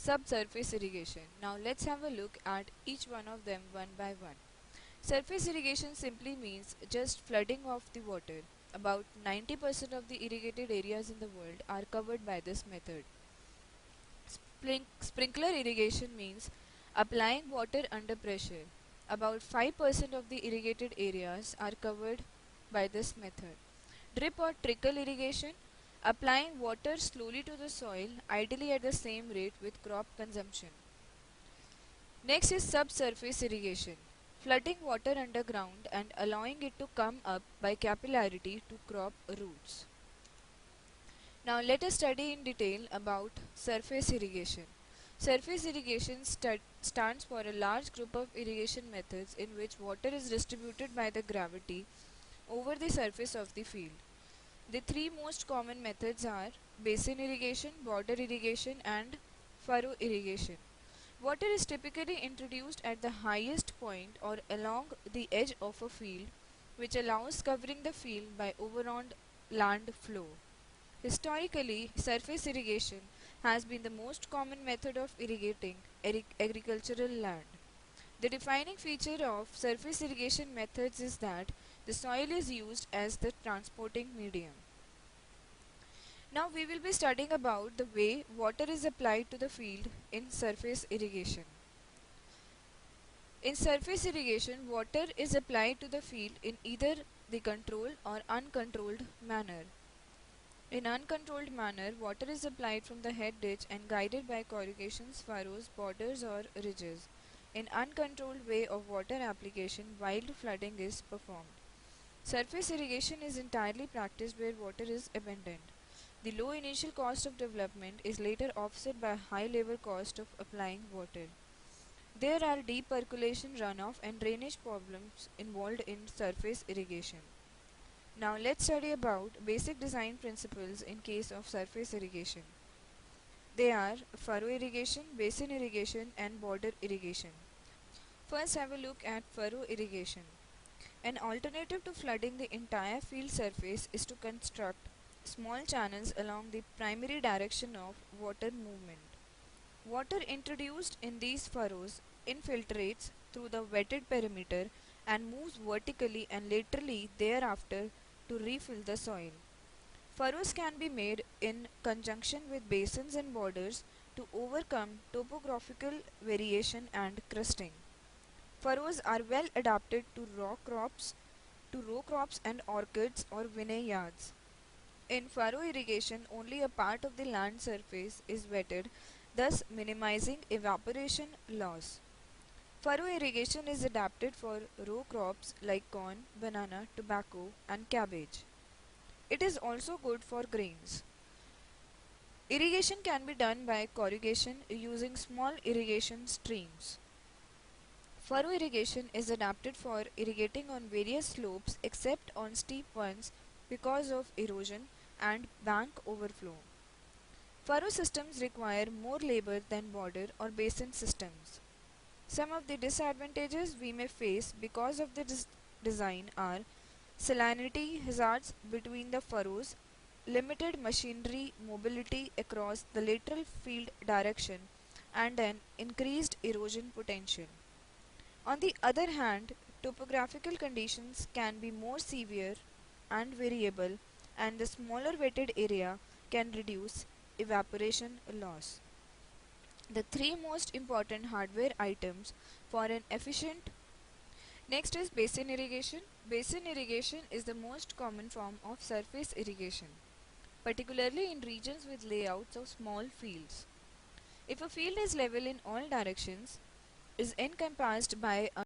Subsurface irrigation. Now let's have a look at each one of them one by one. Surface irrigation simply means just flooding of the water. About 90% of the irrigated areas in the world are covered by this method. Sprinkler irrigation means applying water under pressure. About 5% of the irrigated areas are covered by this method. Drip or trickle irrigation, applying water slowly to the soil, ideally at the same rate with crop consumption. Next is subsurface irrigation, flooding water underground and allowing it to come up by capillarity to crop roots. Now let us study in detail about surface irrigation. Surface irrigation stands for a large group of irrigation methods in which water is distributed by the gravity over the surface of the field. The three most common methods are basin irrigation, border irrigation and furrow irrigation. Water is typically introduced at the highest point or along the edge of a field, which allows covering the field by overall land flow. Historically, surface irrigation has been the most common method of irrigating agricultural land. The defining feature of surface irrigation methods is that the soil is used as the transporting medium. Now we will be studying about the way water is applied to the field in surface irrigation. In surface irrigation, water is applied to the field in either the controlled or uncontrolled manner. In uncontrolled manner, water is applied from the head ditch and guided by corrugations, furrows, borders or ridges. In uncontrolled way of water application, wild flooding is performed. Surface irrigation is entirely practiced where water is abundant. The low initial cost of development is later offset by high labor cost of applying water. There are deep percolation, runoff and drainage problems involved in surface irrigation. Now let's study about basic design principles in case of surface irrigation. They are furrow irrigation, basin irrigation and border irrigation. First have a look at furrow irrigation. An alternative to flooding the entire field surface is to construct small channels along the primary direction of water movement. Water introduced in these furrows infiltrates through the wetted perimeter and moves vertically and laterally thereafter to refill the soil. Furrows can be made in conjunction with basins and borders to overcome topographical variation and crusting. Furrows are well adapted to row crops and orchards or vineyards. In furrow irrigation, only a part of the land surface is wetted, thus minimizing evaporation loss. Furrow irrigation is adapted for row crops like corn, banana, tobacco and cabbage. It is also good for grains. Irrigation can be done by corrugation using small irrigation streams. Furrow irrigation is adapted for irrigating on various slopes except on steep ones because of erosion and bank overflow. Furrow systems require more labor than border or basin systems. Some of the disadvantages we may face because of the design are salinity hazards between the furrows, limited machinery mobility across the lateral field direction, and an increased erosion potential. On the other hand, topographical conditions can be more severe and variable, and the smaller wetted area can reduce evaporation loss. The three most important hardware items for an efficient. Next is basin irrigation. Basin irrigation is the most common form of surface irrigation, particularly in regions with layouts of small fields. If a field is level in all directions, is encompassed by a